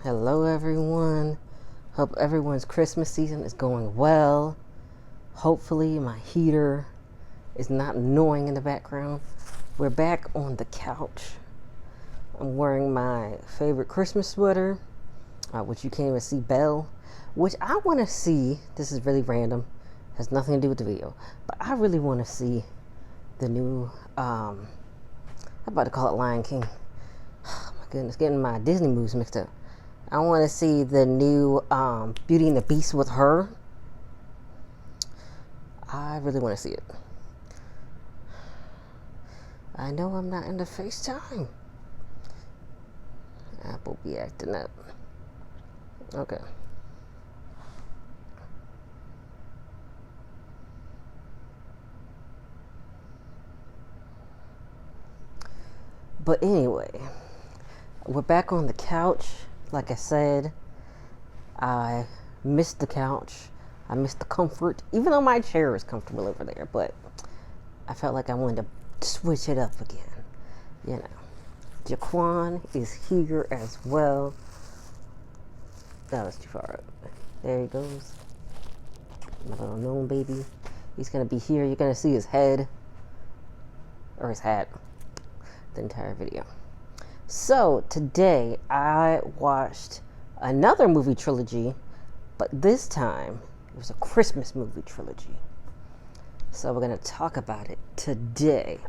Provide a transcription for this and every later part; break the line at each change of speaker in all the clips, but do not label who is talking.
Hello, everyone. Hope everyone's Christmas season is going well. Hopefully, my heater is not annoying in the background. We're back on the couch. I'm wearing my favorite Christmas sweater, which you can't even see Belle, which I want to see. This is really random, has nothing to do with the video, but I really want to see the new, I'm about to call it Lion King. Oh my goodness, getting my Disney movies mixed up. I want to see the new Beauty and the Beast with her. I really want to see it. I know I'm not in the FaceTime. Apple be acting up. Okay. But anyway, we're back on the couch. Like I said, I missed the couch. I missed the comfort, even though my chair is comfortable over there. But I felt like I wanted to switch it up again. You know, Jaquan is here as well. That was too far up. There he goes. My little gnome baby. He's going to be here. You're going to see his head or his hat the entire video. So today I watched another movie trilogy, but this time it was a Christmas movie trilogy. So we're going to talk about it today.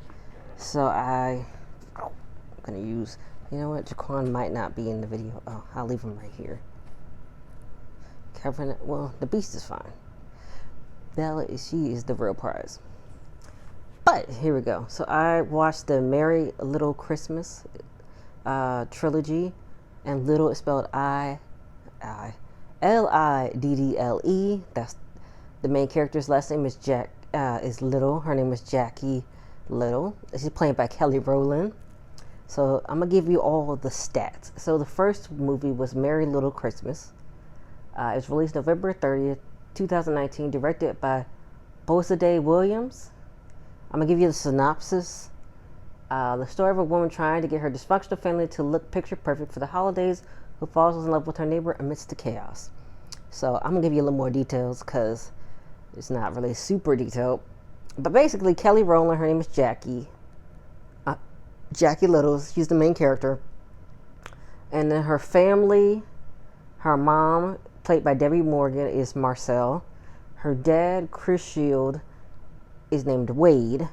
So I'm going to use, you know what, Jaquan might not be in the video. Oh, I'll leave him right here. Covering it, well, the Beast is fine. Bella, she is the real prize. But here we go. So I watched the Merry Liddle Christmas trilogy, and Liddle is spelled Liddle. That's the main character's last name is is Liddle. Her name is Jackie Liddle. She's played by Kelly Rowland. So I'm gonna give you all of the stats. So the first movie was Merry Liddle Christmas. It was released November 30th, 2019, directed by Bosaday Williams. I'm gonna give you the synopsis. The story of a woman trying to get her dysfunctional family to look picture perfect for the holidays, who falls in love with her neighbor amidst the chaos. So I'm gonna give you a little more details because it's not really super detailed. But basically, Kelly Rowland, her name is Jackie. Jackie Liddle, she's the main character. And then her family, her mom, played by Debbie Morgan, is Marchelle. Her dad, Chris Shield, is named Wade.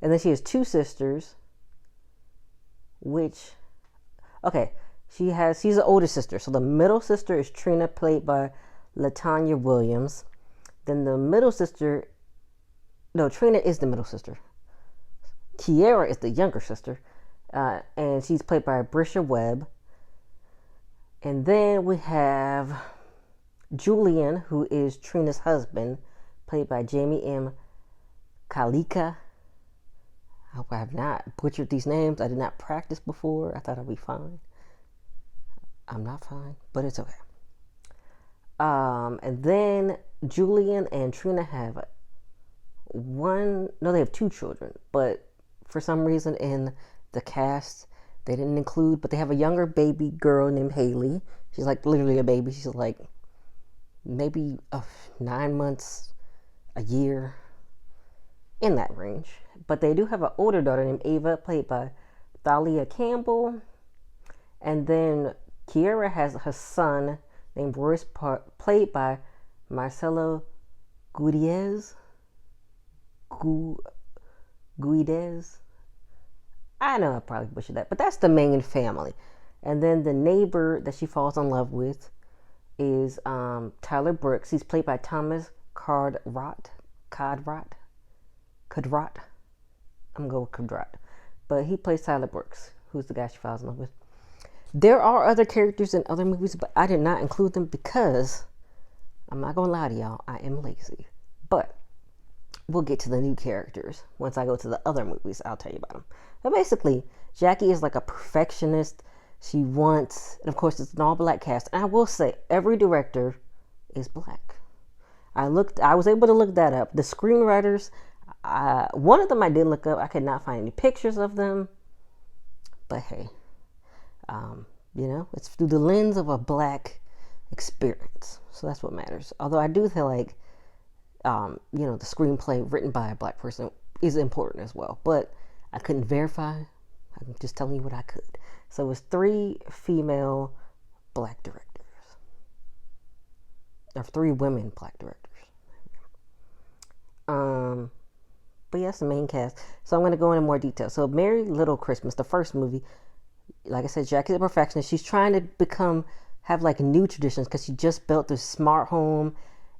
And then she has two sisters, she's the older sister. So the middle sister is Trina, played by Latanya Williams. Then the middle sister, Trina is the middle sister. Kiera is the younger sister, and she's played by Brisha Webb. And then we have Julian, who is Trina's husband, played by Jamie M. Kalika. I hope I have not butchered these names. I did not practice before. I thought I'd be fine. I'm not fine, but it's okay. And then Julian and Trina have they have two children, but for some reason in the cast, they didn't include, but they have a younger baby girl named Haley. She's like literally a baby. She's like maybe 9 months, a year, in that range. But they do have an older daughter named Ava, played by Thalia Campbell. And then Kiera has her son named Royce, played by Marcelo Guidez. I know I probably butchered that, but that's the main family. And then the neighbor that she falls in love with is Tyler Brooks. He's played by Thomas Codrot. I'm going with Codrot. But he plays Tyler Brooks, who's the guy she falls in love with. There are other characters in other movies, but I did not include them because I'm not going to lie to y'all, I am lazy. But we'll get to the new characters. Once I go to the other movies, I'll tell you about them. But basically, Jackie is like a perfectionist. She wants, and of course, it's an all-black cast. And I will say, every director is black. I was able to look that up. The screenwriters, one of them I did look up. I could not find any pictures of them. But hey, It's through the lens of a black experience. So that's what matters. Although I do feel like, the screenplay written by a black person is important as well. But I couldn't verify. I'm just telling you what I could. So it was 3 female black directors. Or 3 women black directors. But yeah, that's the main cast. So I'm going to go into more detail. So Merry Little Christmas, the first movie, like I said, Jackie the Perfectionist, she's trying to have like new traditions because she just built this smart home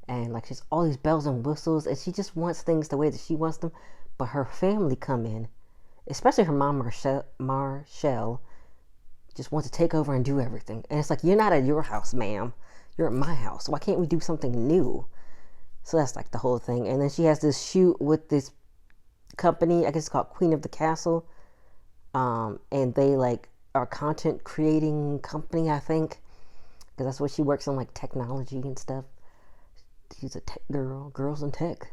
and like she's all these bells and whistles and she just wants things the way that she wants them. But her family come in, especially her mom, Marchelle, just wants to take over and do everything. And it's like, you're not at your house, ma'am. You're at my house. Why can't we do something new? So that's like the whole thing. And then she has this shoot with this company, I guess it's called Queen of the Castle. And they like are content creating company, I think. Because that's what she works on, like technology and stuff. She's a tech girl, girls in tech.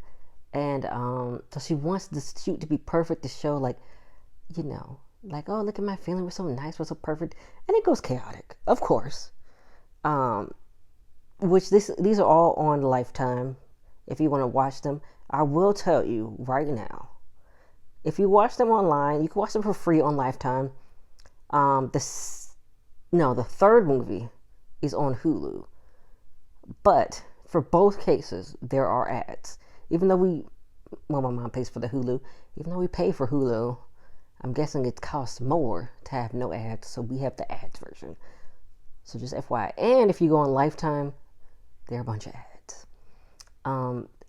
And so she wants this shoot to be perfect to show like, like, oh, look at my family, we're so nice, we're so perfect. And it goes chaotic, of course. Which these are all on Lifetime. If you want to watch them, I will tell you right now. If you watch them online, you can watch them for free on Lifetime. The third movie is on Hulu. But for both cases, there are ads. Even though my mom pays for the Hulu. Even though we pay for Hulu, I'm guessing it costs more to have no ads. So we have the ads version. So just FYI. And if you go on Lifetime, there are a bunch of ads.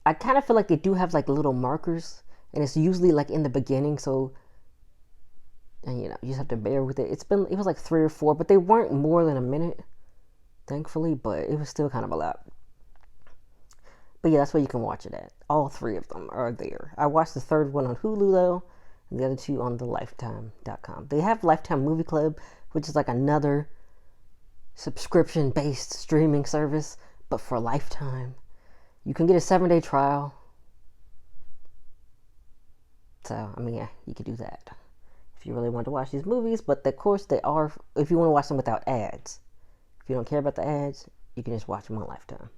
I kind of feel like they do have like little markers. And it's usually like in the beginning. So, and you just have to bear with it. It was like 3 or 4, but they weren't more than a minute, thankfully. But it was still kind of a lot. But yeah, that's where you can watch it at. All 3 of them are there. I watched the third one on Hulu though, and the other 2 on the Lifetime.com. They have Lifetime Movie Club, which is like another subscription-based streaming service, but for Lifetime. You can get a 7-day trial. So, yeah, you could do that if you really want to watch these movies. But of course, they are, if you want to watch them without ads. If you don't care about the ads, you can just watch them on Lifetime.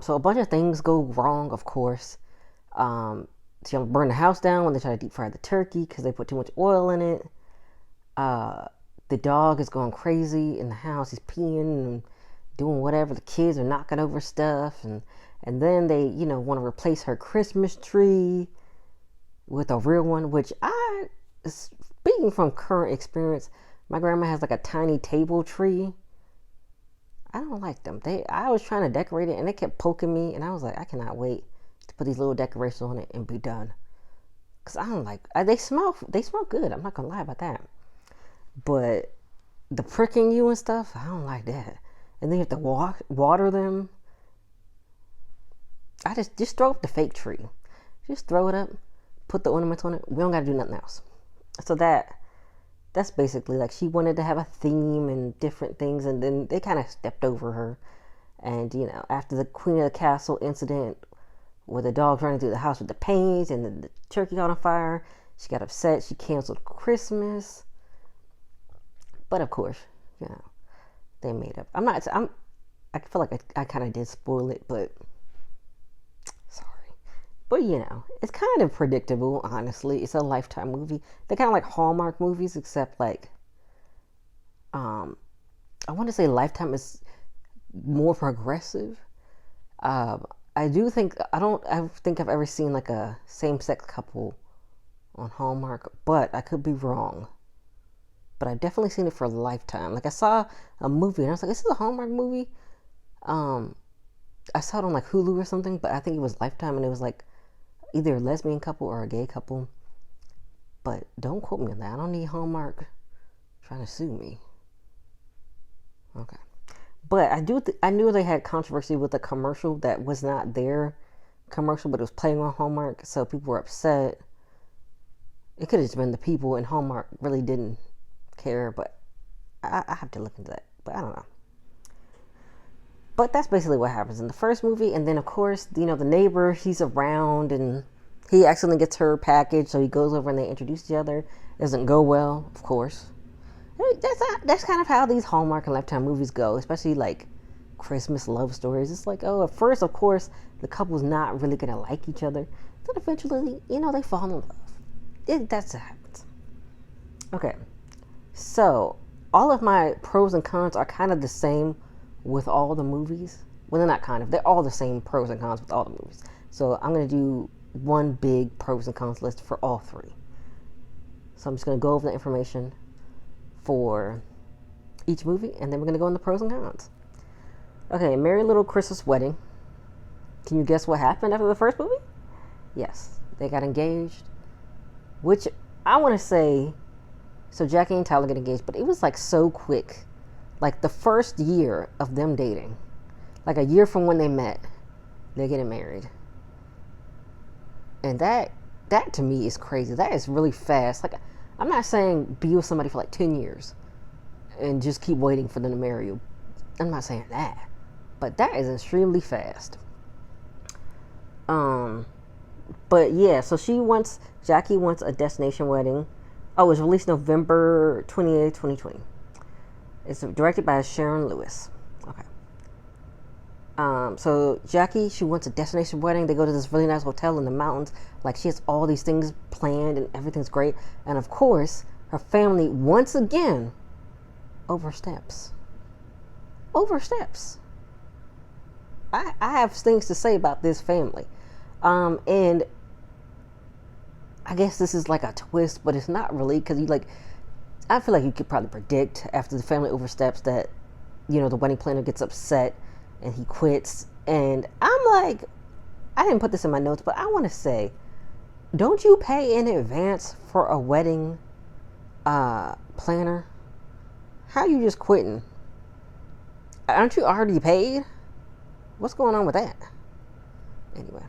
So a bunch of things go wrong, of course. She burn the house down when they try to deep fry the turkey because they put too much oil in it. The dog is going crazy in the house. He's peeing and doing whatever. The kids are knocking over stuff. And then they, want to replace her Christmas tree with a real one, which speaking from current experience, my grandma has like a tiny table tree. I don't like them. I was trying to decorate it and they kept poking me and I was like, I cannot wait to put these little decorations on it and be done. Cause I don't like, they smell good. I'm not gonna lie about that. But the pricking you and stuff, I don't like that. And then you have to water them. I just throw up the fake tree. Just throw it up, put the ornaments on it. We don't gotta do nothing else. So that's basically like she wanted to have a theme and different things, and then they kind of stepped over her. And after the Queen of the Castle incident where the dog running through the house with the paint and the turkey caught on fire, she got upset. She canceled Christmas. But of course, they made up. I feel like I kind of did spoil it, but sorry. But it's kind of predictable, honestly. It's a Lifetime movie. They're kind of like Hallmark movies, except like, I want to say Lifetime is more progressive. I think I've ever seen like a same-sex couple on Hallmark, but I could be wrong. But I've definitely seen it for Lifetime. Like I saw a movie and I was like, "This is a Hallmark movie." I saw it on like Hulu or something, but I think it was Lifetime, and it was like either a lesbian couple or a gay couple. But don't quote me on that. I don't need Hallmark trying to sue me. Okay. But I knew they had controversy with a commercial that was not their commercial, but it was playing on Hallmark, so people were upset. It could have just been the people, and Hallmark really didn't care, but I have to look into that. But I don't know. But that's basically what happens in the first movie. And then, of course, the neighbor, he's around and he accidentally gets her package. So he goes over and they introduce each other. It doesn't go well, of course. That's kind of how these Hallmark and Lifetime movies go, especially like Christmas love stories. It's like, oh, at first, of course, the couple's not really gonna like each other. Then eventually, they fall in love. That's what happens. Okay, so all of my pros and cons are kind of the same with all the movies. Well, they're not kind of. They're all the same pros and cons with all the movies. So I'm gonna do one big pros and cons list for all three. So I'm just gonna go over the information for each movie, and then we're gonna go in the pros and cons. Okay, Merry Little Christmas Wedding. Can you guess what happened after the first movie? Yes, they got engaged, which I want to say, so Jackie and Tyler get engaged, but it was like so quick. Like the first year of them dating, like a year from when they met, they're getting married. And that to me is crazy. That is really fast. Like, I'm not saying be with somebody for like 10 years and just keep waiting for them to marry you. I'm not saying that. But that is extremely fast. But yeah, so Jackie wants a destination wedding. Oh, it was released November 28th, 2020. It's directed by Sharon Lewis. Okay. So Jackie, she wants a destination wedding. They go to this really nice hotel in the mountains. Like, she has all these things planned and everything's great. And of course, her family once again oversteps. I have things to say about this family. And I guess this is like a twist, but it's not really, because I feel like you could probably predict after the family oversteps that, the wedding planner gets upset and he quits. And I'm like, I didn't put this in my notes, but I want to say, don't you pay in advance for a wedding planner? How are you just quitting? Aren't you already paid? What's going on with that? Anyway.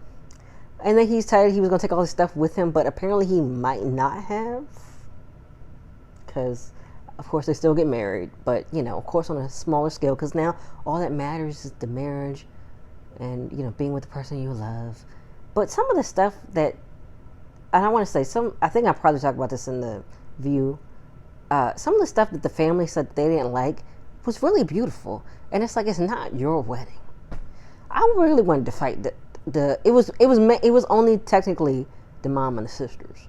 And then he's tired. He was going to take all his stuff with him, but apparently he might not have. Because, of course, they still get married. But, of course, on a smaller scale. Because now all that matters is the marriage and, being with the person you love. But some of the stuff that, and I want to say, I think I probably talked about this in the View. Some of the stuff that the family said they didn't like was really beautiful. And it's like, it's not your wedding. I really wanted to fight it was only technically the mom and the sisters.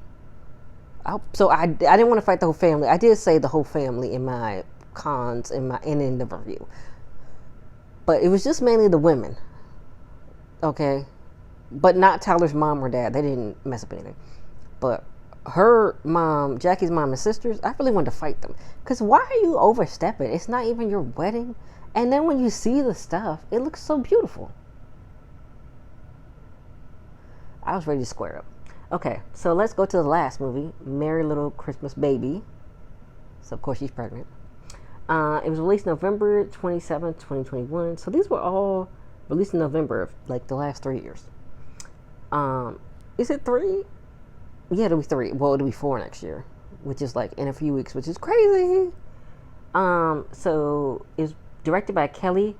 So I didn't want to fight the whole family. I did say the whole family in my cons in the review, but it was just mainly the women. Okay, but not Tyler's mom or dad. They didn't mess up anything. But her mom, Jackie's mom and sisters, I really wanted to fight them. Because why are you overstepping? It's not even your wedding. And then when you see the stuff, it looks so beautiful. I was ready to square up. Okay, so let's go to the last movie, Merry Little Christmas Baby. So, of course, she's pregnant. It was released November 27th, 2021. So these were all released in November of, the last 3 years. Is it 3? Yeah, it'll be 3. Well, it'll be 4 next year, which is, in a few weeks, which is crazy. So it's directed by Kelly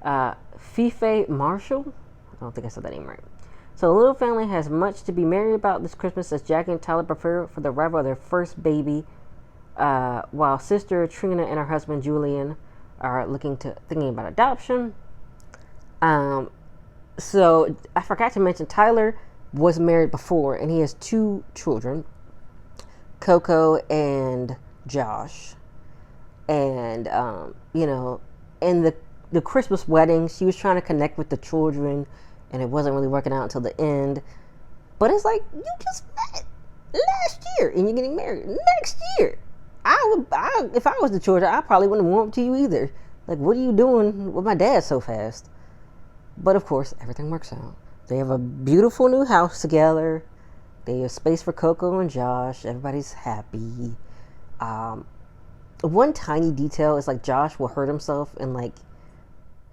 Fife Marshall. I don't think I said that name right. So the little family has much to be merry about this Christmas as Jackie and Tyler prepare for the arrival of their first baby, while sister Trina and her husband Julian are thinking about adoption. So I forgot to mention Tyler was married before, and he has 2 children, Coco and Josh. And in the Christmas wedding, she was trying to connect with the children, and it wasn't really working out until the end. But it's like, you just met last year and you're getting married next year. If I was the children, I probably wouldn't warm up to you either. Like, what are you doing with my dad so fast? But of course, everything works out. They have a beautiful new house together. They have space for Coco and Josh. Everybody's happy. One tiny detail is Josh will hurt himself and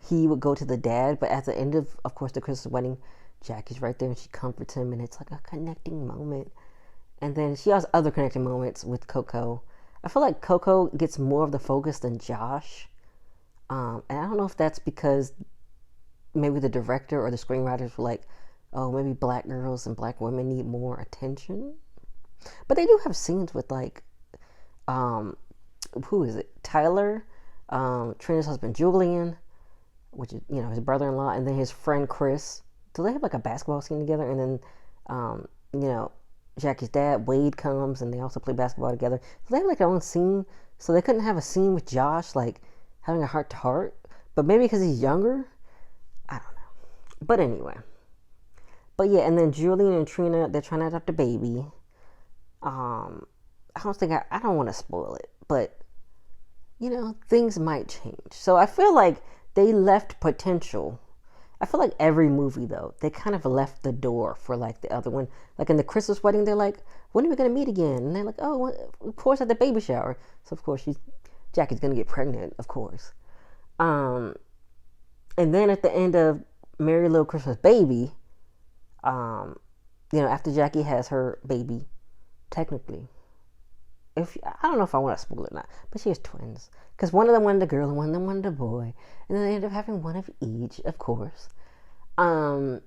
he would go to the dad, but at the end of course, the Christmas wedding, Jackie's right there and she comforts him, and it's a connecting moment. And then she has other connecting moments with Coco. I feel like Coco gets more of the focus than Josh. And I don't know if that's because maybe the director or the screenwriters were like, oh, maybe black girls and black women need more attention. But they do have scenes with who is it? Tyler, Trina's husband Julian, which is his brother-in-law, and then his friend Chris. So they have like a basketball scene together, and then you know Jackie's dad Wade comes, and they also play basketball together. So they have like their own scene. So they couldn't have a scene with Josh like having a heart to heart, but maybe because he's younger, I don't know. But anyway, but yeah, and then Julian and Trina, they're trying to adopt a baby. I don't think I don't want to spoil it, but things might change. So I feel like they left potential. I feel like every movie though, they kind of left the door for like the other one. Like in the Christmas wedding, they're like, when are we gonna meet again? And they're like, oh, of course at the baby shower. So of course Jackie's gonna get pregnant, of course. And then at the end of Merry Little Christmas Baby, after Jackie has her baby, technically, I don't know if I want to spoil it or not, but she has twins. Because one of them wanted a girl and one of them wanted a boy. And then they ended up having one of each, of course. But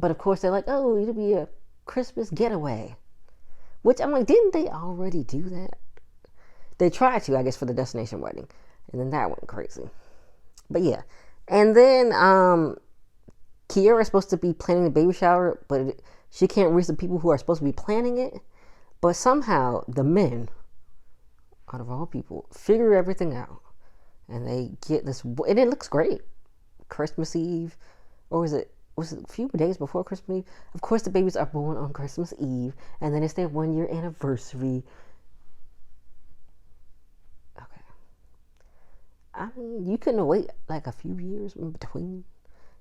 of course they're like, oh, it'll be a Christmas getaway. Which I'm like, didn't they already do that? They tried to, I guess, for the destination wedding. And then that went crazy. But yeah. And then Kiara's supposed to be planning the baby shower, but she can't reach the people who are supposed to be planning it. But somehow the men, out of all people, figure everything out. And they get this, and it looks great. Christmas Eve, or was it a few days before Christmas Eve? Of course the babies are born on Christmas Eve, and then it's their 1 year anniversary. Okay. I mean, you couldn't wait like a few years in between.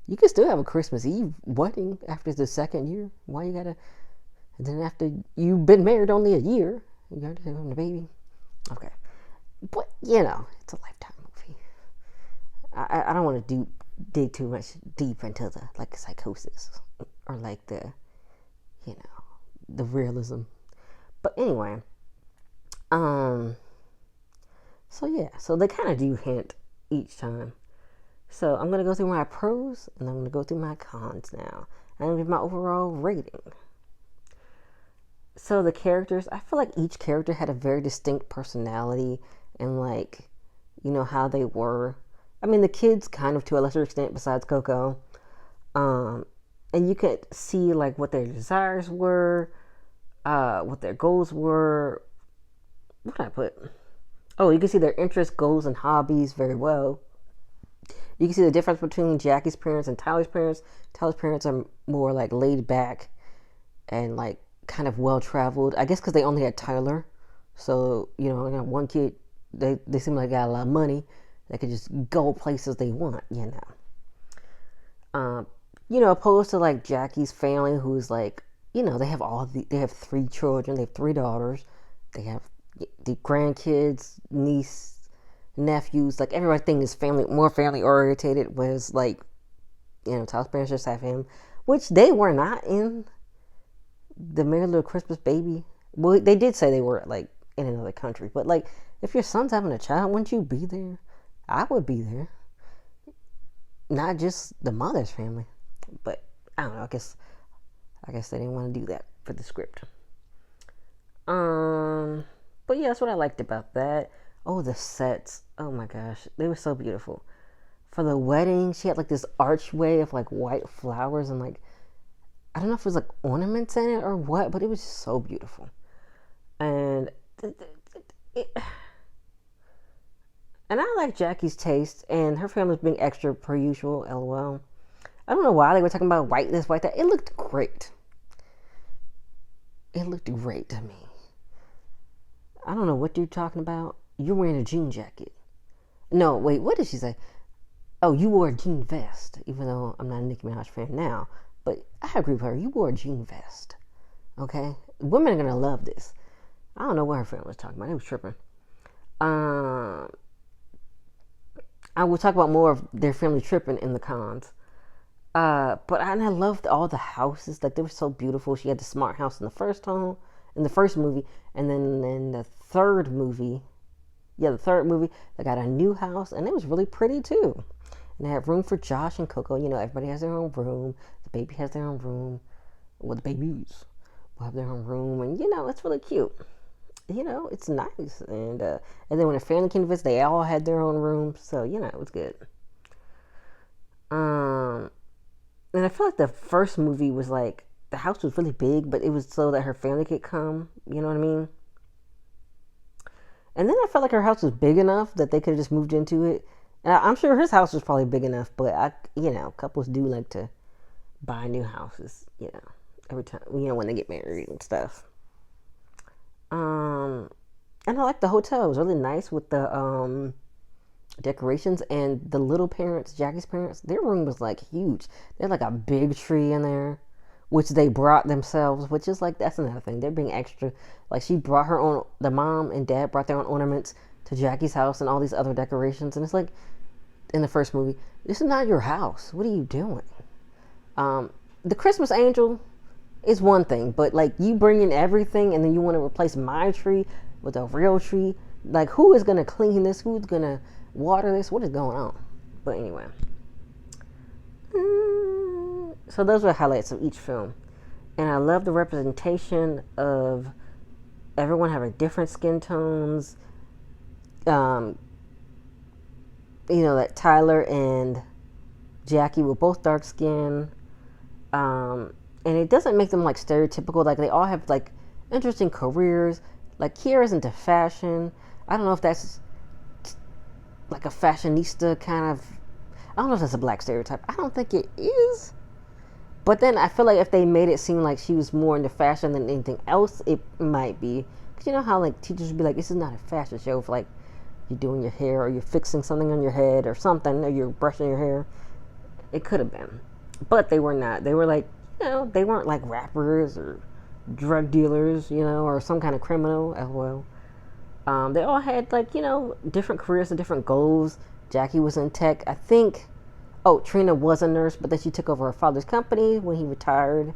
You could still have a Christmas Eve wedding after the second year. Why you gotta... And then after you've been married only a year, you got to have a baby. Okay. But, it's a Lifetime movie. I don't want to dig too much deep into the, like, psychosis. Or, like, the realism. But anyway. So, yeah. So, they kind of do hint each time. So, I'm going to go through my pros, and I'm going to go through my cons now. And I'm going to give my overall rating. So the characters, I feel like each character had a very distinct personality and like, how they were. I mean, the kids kind of to a lesser extent besides Coco. And you could see like what their desires were, what their goals were. What did I put? Oh, you can see their interests, goals, and hobbies very well. You can see the difference between Jackie's parents and Tyler's parents. Tyler's parents are more like laid back and like kind of well-traveled, I guess because they only had Tyler. So, one kid, they seem like they got a lot of money. They could just go places they want, opposed to like Jackie's family, who's like, they have 3 children, they have 3 daughters, they have the grandkids, niece, nephews, like everything is more family orientated, whereas like, Tyler's parents just have him, which they were not in the Merry Little Christmas Baby. Well, they did say they were like in another country, but like if your son's having a child, wouldn't you be there? I would be there. Not just the mother's family, but I don't know. I guess they didn't want to do that for the script. But yeah, that's what I liked about that. Oh, the sets. Oh my gosh, they were so beautiful. For the wedding, she had like this archway of like white flowers and like, I don't know if it was like ornaments in it or what, but it was just so beautiful. And I like Jackie's taste, and her family's being extra per usual, lol. I don't know why they were talking about white this, white that. It looked great. It looked great to me. I don't know what you're talking about. You're wearing a jean jacket. No, wait, what did she say? Oh, you wore a jean vest, even though I'm not a Nicki Minaj fan now. But I agree with her. You wore a jean vest. Okay? Women are going to love this. I don't know what her family was talking about. It was tripping. I will talk about more of their family tripping in the cons. But I loved all the houses. Like, they were so beautiful. She had the smart house in the first movie. And then in the third movie, they got a new house. And it was really pretty, too. And they have room for Josh and Coco. Everybody has their own room. The baby has their own room. Well, the babies will have their own room. And, it's really cute. it's nice. And then when the family came to visit, they all had their own rooms, so it was good. Um, and I feel like the first movie was like the house was really big, but it was so that her family could come. You know what I mean? And then I felt like her house was big enough that they could have just moved into it. And I'm sure his house was probably big enough, but couples do like to buy new houses, every time, when they get married and stuff. Um, and I like the hotel. It was really nice with the decorations and the little parents, Jackie's parents. Their room was like huge. They had like a big tree in there, which they brought themselves. Which is like that's another thing. They're being extra. Like she brought her own. The mom and dad brought their own ornaments to Jackie's house and all these other decorations. And it's like in the first movie, this is not your house. What are you doing? Um, the Christmas angel is one thing, but like you bring in everything and then you want to replace my tree with a real tree. Like who is gonna clean this? Who's gonna water this? What is going on? But anyway, so those were the highlights of each film, and I love the representation of everyone having different skin tones. Um, that Tyler and Jackie were both dark skinned. And it doesn't make them like stereotypical. Like they all have like interesting careers. Like Kiera's into fashion. I don't know if that's like a fashionista kind of. I don't know if that's a black stereotype. I don't think it is. But then I feel like if they made it seem like she was more into fashion than anything else, it might be. Because you know how like teachers would be like, this is not a fashion show if like you're doing your hair or you're fixing something on your head or something or you're brushing your hair. It could have been. But they were not. They were like, they weren't like rappers or drug dealers, or some kind of criminal as well. They all had like, different careers and different goals. Jackie was in tech. I think, Trina was a nurse, but then she took over her father's company when he retired.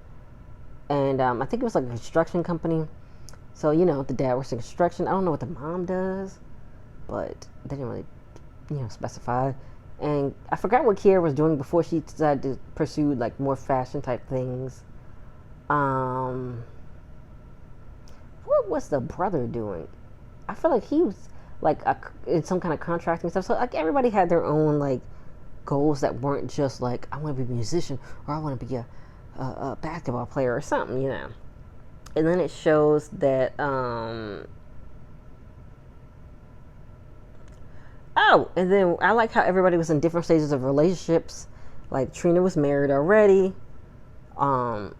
And I think it was like a construction company. So, the dad works in construction. I don't know what the mom does, but they didn't really, specify. And I forgot what Kiera was doing before she decided to pursue like more fashion type things. What was the brother doing? I feel like he was like in some kind of contracting stuff. So like everybody had their own like goals that weren't just like I want to be a musician or I want to be a basketball player or something, And then it shows that and then I like how everybody was in different stages of relationships. Like Trina was married already. And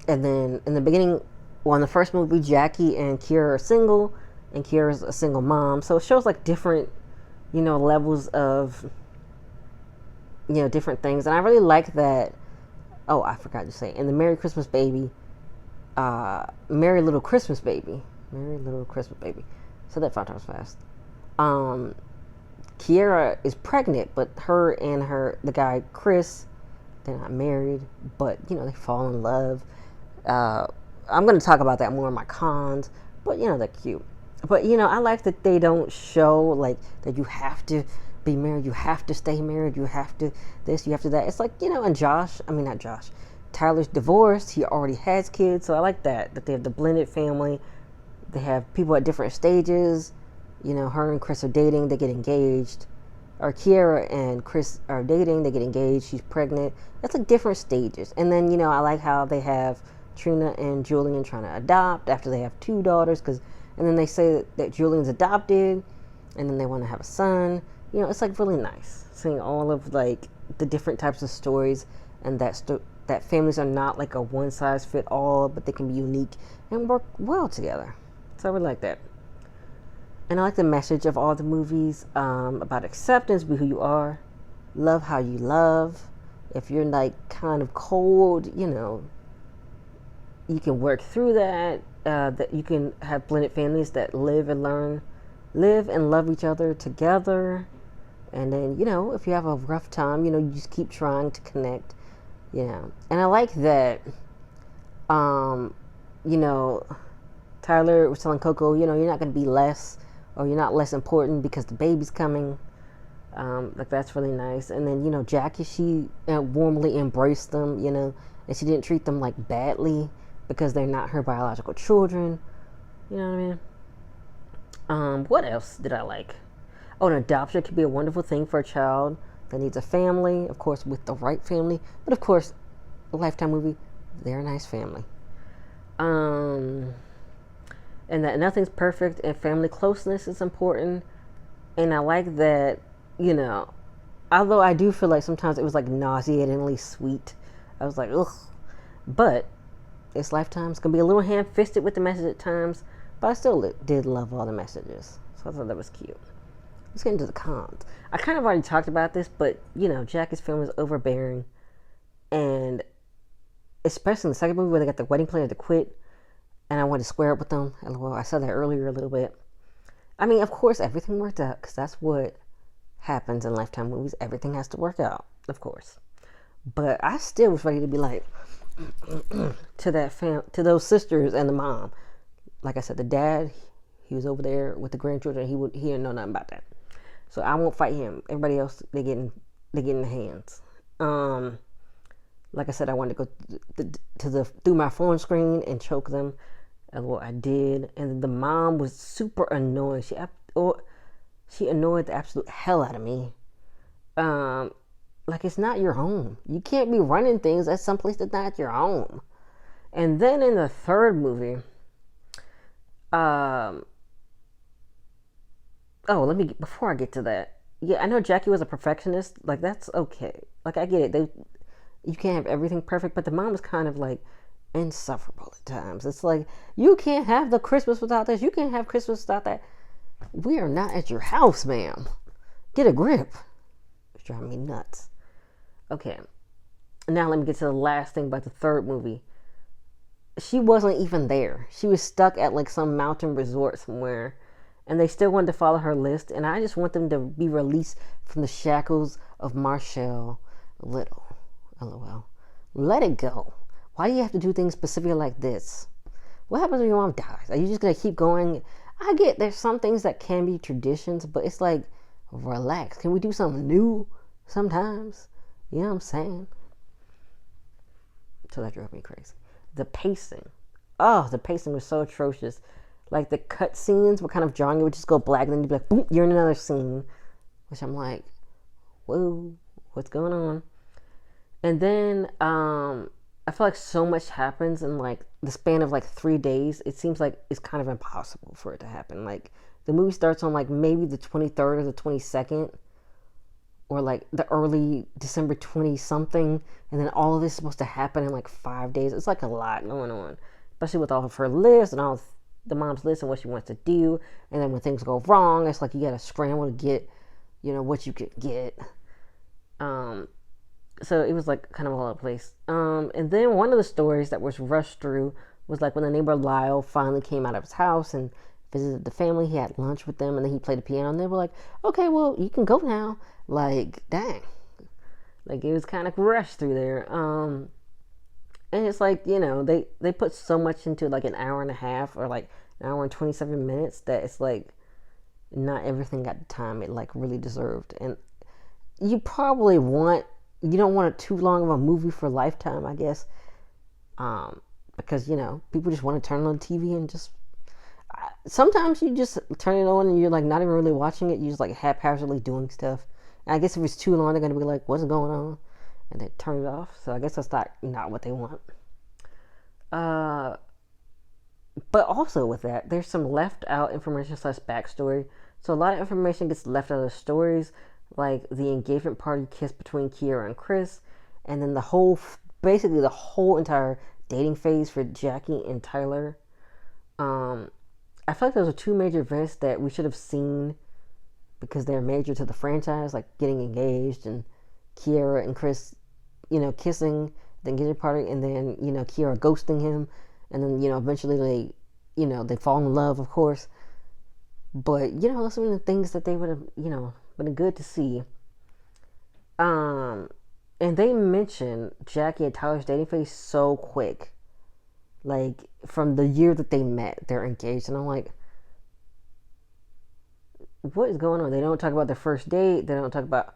then in the beginning, in the first movie, Jackie and Kiera are single, and Kiera's a single mom. So it shows like different, levels of, different things. And I really like that. Oh, I forgot to say, in the Merry Christmas Baby, Merry Little Christmas Baby. Said that 5 times fast. Kiera is pregnant, but her and the guy Chris, they're not married, but they fall in love. I'm going to talk about that more in my cons, but they're cute. But I like that they don't show like that you have to be married, you have to stay married, you have to this, you have to that. It's like and Tyler's divorced, he already has kids, so I like that they have the blended family. They have people at different stages. Her and Chris are dating, they get engaged. Or Kiera and Chris are dating, they get engaged, she's pregnant. That's like different stages. And then, I like how they have Trina and Julian trying to adopt after they have 2 daughters. And then they say that Julian's adopted, and then they want to have a son. It's like really nice seeing all of like the different types of stories and that families are not like a one size fit all, but they can be unique and work well together. So I really like that. And I like the message of all the movies about acceptance, be who you are, love how you love. If you're like kind of cold, you can work through that. That you can have blended families that live and love each other together. And then, if you have a rough time, you just keep trying to connect. And I like that, Tyler was telling Coco, you're not going to be less, or you're not less important because the baby's coming. Like that's really nice. And then Jackie, she warmly embraced them, and she didn't treat them like badly because they're not her biological children. You know what I mean? What else did I like? Oh, an adoption could be a wonderful thing for a child that needs a family, of course, with the right family. But of course, a Lifetime movie, they're a nice family. Um, and that nothing's perfect, and family closeness is important. And I like that, you know, although I do feel like sometimes it was like nauseatingly sweet. I was like, ugh. But it's Lifetime. It's gonna be a little ham-fisted with the message at times, but I still did love all the messages. So I thought that was cute. Let's get into the cons. I kind of already talked about this, but you know, Jackie's film is overbearing, and especially in the second movie where they got the wedding planner to quit, and I wanted to square up with them. Well, I said that earlier a little bit. I mean, of course, everything worked out because that's what happens in Lifetime movies. Everything has to work out, of course. But I still was ready to be like to those sisters and the mom. Like I said, the dad, he was over there with the grandchildren. He didn't know nothing about that. So I won't fight him. Everybody else, they get in the hands. Like I said, I wanted to go through my phone screen and choke them. And what I did, and the mom was super annoying. She annoyed the absolute hell out of me. Like, it's not your home. You can't be running things at some place that's not your home. And then in the third movie, before I get to that, yeah, I know Jackie was a perfectionist. Like, that's okay. Like, I get it. You can't have everything perfect, but the mom was kind of like insufferable at times. It's like, you can't have the Christmas without this. You can't have Christmas without that. We are not at your house, ma'am. Get a grip. It's driving me nuts. Okay. Now let me get to the last thing about the third movie. She wasn't even there. She was stuck at like some mountain resort somewhere, and they still wanted to follow her list, and I just want them to be released from the shackles of Marchelle Liddle. LOL. Let it go. Why do you have to do things specifically like this? What happens when your mom dies? Are you just going to keep going? I get there's some things that can be traditions, but it's like, relax. Can we do something new sometimes? You know what I'm saying? So that drove me crazy. The pacing. Oh, the pacing was so atrocious. Like, the cut scenes were kind of jarring. It would just go black, and then you'd be like, boom, you're in another scene. Which I'm like, whoa, what's going on? And then I feel like so much happens in like the span of like 3 days. It seems like it's kind of impossible for it to happen. Like, the movie starts on like maybe the 23rd or the 22nd, or like the early December 20 something, and then all of this is supposed to happen in like 5 days. It's like a lot going on, especially with all of her lists and all of the mom's list and what she wants to do. And then when things go wrong, it's like you gotta scramble to get, you know, what you could get. So it was like kind of all over the place. And then one of the stories that was rushed through was like when the neighbor Lyle finally came out of his house and visited the family. He had lunch with them, and then he played the piano, and they were like, okay, well, you can go now. Like, dang. Like, it was kind of rushed through there. And it's like, you know, they put so much into like an hour and a half or like an hour and 27 minutes that it's like not everything got the time it like really deserved. And you don't want it too long of a movie for Lifetime, I guess. Because, you know, people just want to turn on the TV and just... sometimes you just turn it on and you're like not even really watching it. You're just like haphazardly doing stuff. And I guess if it's too long, they're going to be like, what's going on? And they turn it off. So I guess that's not what they want. But also with that, there's some left out information / backstory. So a lot of information gets left out of the stories, like the engagement party kiss between Kiera and Chris, and then basically the whole entire dating phase for Jackie and Tyler. I feel like those are two major events that we should have seen because they're major to the franchise, like getting engaged and Kiera and Chris, you know, kissing, the engagement party, and then, you know, Kiera ghosting him, and then, you know, eventually they fall in love, of course. But, you know, those are the things that they would have, you know, been good to see. And they mentioned Jackie and Tyler's dating phase so quick. Like, from the year that they met, they're engaged. And I'm like, what is going on? They don't talk about their first date. They don't talk about,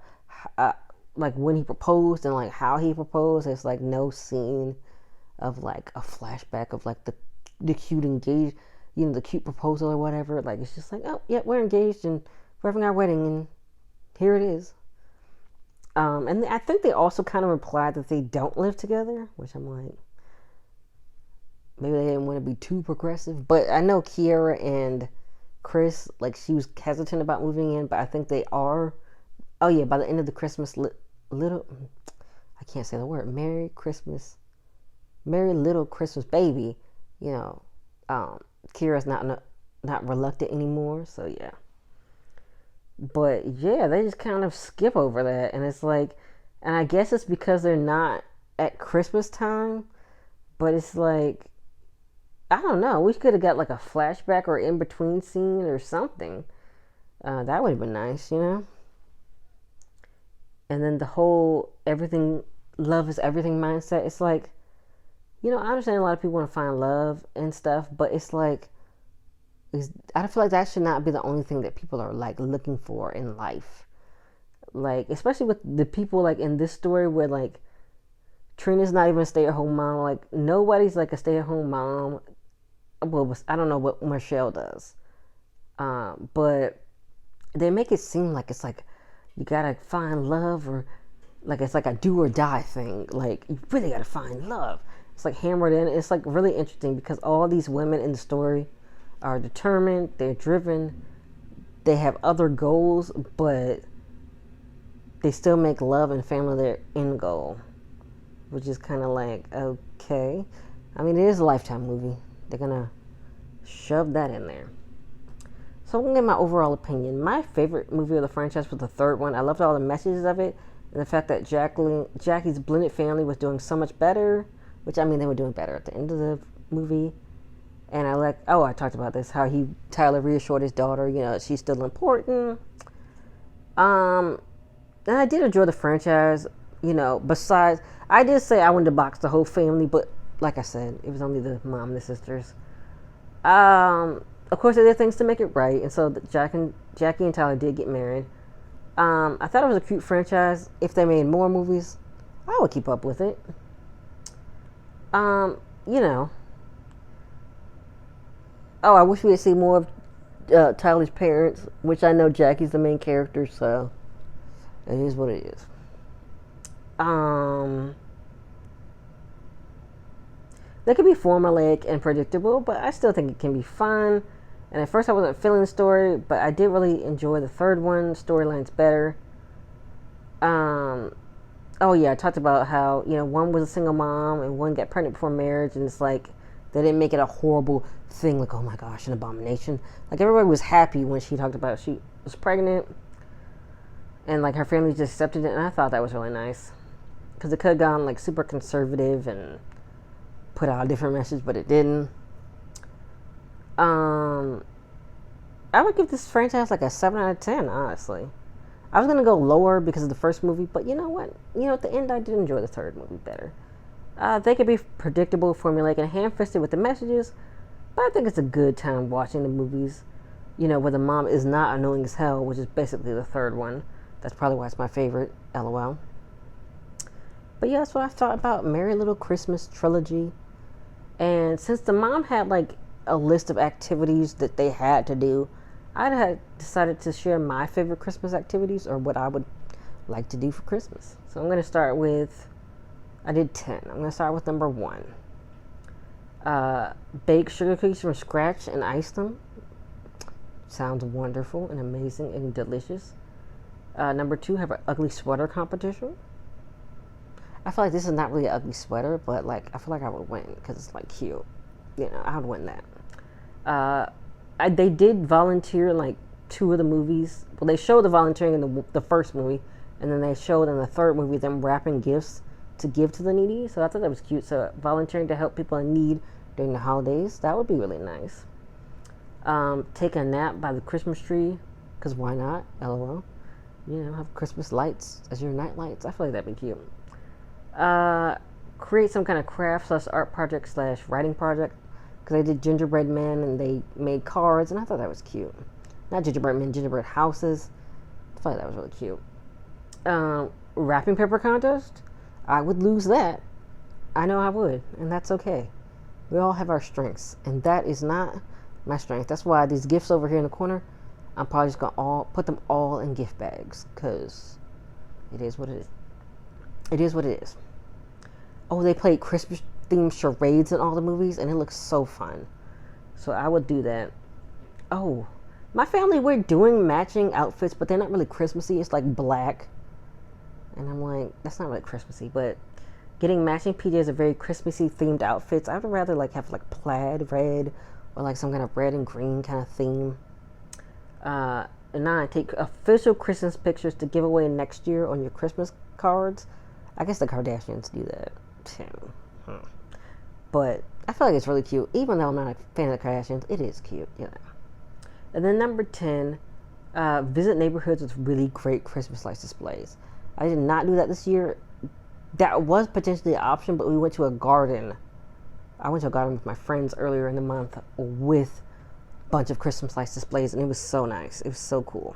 like, when he proposed and, like, how he proposed. There's, like, no scene of, like, a flashback of, like, the cute the cute proposal or whatever. Like, it's just like, oh, yeah, we're engaged and we're having our wedding and here it is. And I think they also kind of implied that they don't live together, which I'm like, maybe they didn't want to be too progressive. But I know Kiera and Chris, like, she was hesitant about moving in, but I think they are. Oh, yeah, by the end of the Christmas, little, I can't say the word, Merry Little Christmas Baby, Kiera's not reluctant anymore, so yeah. But yeah, they just kind of skip over that, and it's like, and I guess it's because they're not at Christmas time, but it's like, I don't know, we could have got like a flashback or in between scene or something. That would have been nice, And then the whole love is everything mindset. It's like, I understand a lot of people want to find love and stuff, but it's like, I feel like that should not be the only thing that people are like looking for in life. Like, especially with the people like in this story where like Trina's not even a stay-at-home mom. Like, nobody's like a stay-at-home mom. Well, I don't know what Marchelle does. But they make it seem like it's like you gotta find love, or like it's like a do or die thing. Like, you really gotta find love. It's like hammered in. It's like really interesting because all these women in the story are determined, they're driven, they have other goals, but they still make love and family their end goal, which is kind of like, okay. I mean, it is a Lifetime movie. They're gonna shove that in there. So I'm gonna give my overall opinion. My favorite movie of the franchise was the third one. I loved all the messages of it and the fact that Jackie's blended family was doing so much better, which, I mean, they were doing better at the end of the movie. And I talked about this, how Tyler reassured his daughter, she's still important. And I did enjoy the franchise, besides, I did say I wanted to box the whole family, but like I said, it was only the mom and the sisters. Of course, they did things to make it right, and so Jackie and Tyler did get married. I thought it was a cute franchise. If they made more movies, I would keep up with it. Oh, I wish we had seen more of Tyler's parents, which I know Jackie's the main character, so it is what it is. They could be formulaic and predictable, but I still think it can be fun. And at first I wasn't feeling the story, but I did really enjoy the third one. Storyline's better. Oh yeah, I talked about how, one was a single mom and one got pregnant before marriage, and it's like, they didn't make it a horrible thing, like, oh my gosh, an abomination. Like, everybody was happy when she talked about she was pregnant, and like her family just accepted it, and I thought that was really nice. Because it could have gone like super conservative and put out a different message, but it didn't. I would give this franchise like a 7 out of 10, honestly. I was going to go lower because of the first movie, but you know what? At the end, I did enjoy the third movie better. They could be predictable, formulaic, and ham-fisted with the messages, but I think it's a good time watching the movies, where the mom is not annoying as hell, which is basically the third one. That's probably why it's my favorite, LOL. But yeah, that's what I thought about Merry Little Christmas Trilogy. And since the mom had like a list of activities that they had to do, I had decided to share my favorite Christmas activities, or what I would like to do for Christmas. So I'm going to start with, I did 10. I'm going to start with number 1. Bake sugar cookies from scratch and ice them. Sounds wonderful and amazing and delicious. Number 2, have an ugly sweater competition. I feel like this is not really an ugly sweater, but like, I feel like I would win because it's like cute. I would win that. They did volunteer in like 2 of the movies. Well, they showed the volunteering in the first movie, and then they showed in the third movie them wrapping gifts to give to the needy. So I thought that was cute. So volunteering to help people in need during the holidays, that would be really nice. Take a nap by the Christmas tree, because why not? LOL. Have Christmas lights as your night lights. I feel like that'd be cute. Create some kind of craft / art project / writing project, because they did gingerbread men and they made cards, and I thought that was cute. Not gingerbread men, gingerbread houses. I thought that was really cute. Wrapping paper contest. I would lose that. I know I would, and that's okay. We all have our strengths, and that is not my strength. That's why these gifts over here in the corner, I'm probably just gonna put them all in gift bags, cause it is what it is. It is what it is. Oh, they played Christmas themed charades in all the movies, and it looks so fun. So I would do that. Oh, my family, we're doing matching outfits, but they're not really Christmassy. It's like black, and I'm like, that's not really Christmassy. But getting matching PJs are very Christmassy themed outfits. I would rather like have like plaid red or like some kind of red and green kind of theme. And 9, take official Christmas pictures to give away next year on your Christmas cards. I guess the Kardashians do that too. But I feel like it's really cute. Even though I'm not a fan of the Kardashians, it is cute, you know. And then number 10, visit neighborhoods with really great Christmas lights displays. I did not do that this year. That was potentially an option, but we went to a garden. I went to a garden with my friends earlier in the month with a bunch of Christmas lights displays, and it was so nice. It was so cool.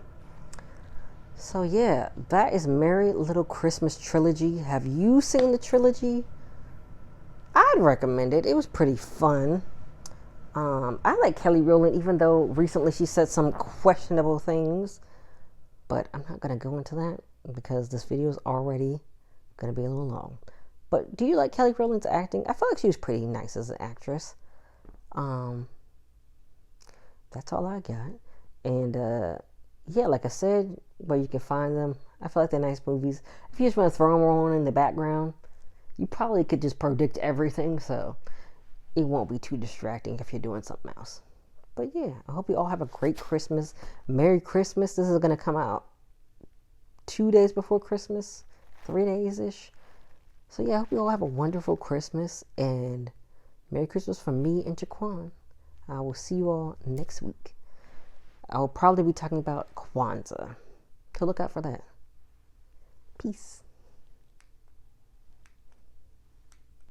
So yeah, that is Merry Little Christmas Trilogy. Have you seen the trilogy? I'd recommend it. It was pretty fun. I like Kelly Rowland, even though recently she said some questionable things. But I'm not going to go into that because this video is already going to be a little long. But do you like Kelly Rowland's acting? I feel like she was pretty nice as an actress. That's all I got. And yeah, like I said, where you can find them, I feel like they're nice movies. If you just want to throw them on in the background, you probably could just predict everything, so it won't be too distracting if you're doing something else. But yeah, I hope you all have a great Christmas. Merry Christmas. This is going to come out 2 days before Christmas, 3 days-ish. So yeah, I hope you all have a wonderful Christmas, and Merry Christmas from me and Jaquan. I will see you all next week. I will probably be talking about Kwanzaa, so look out for that. Peace.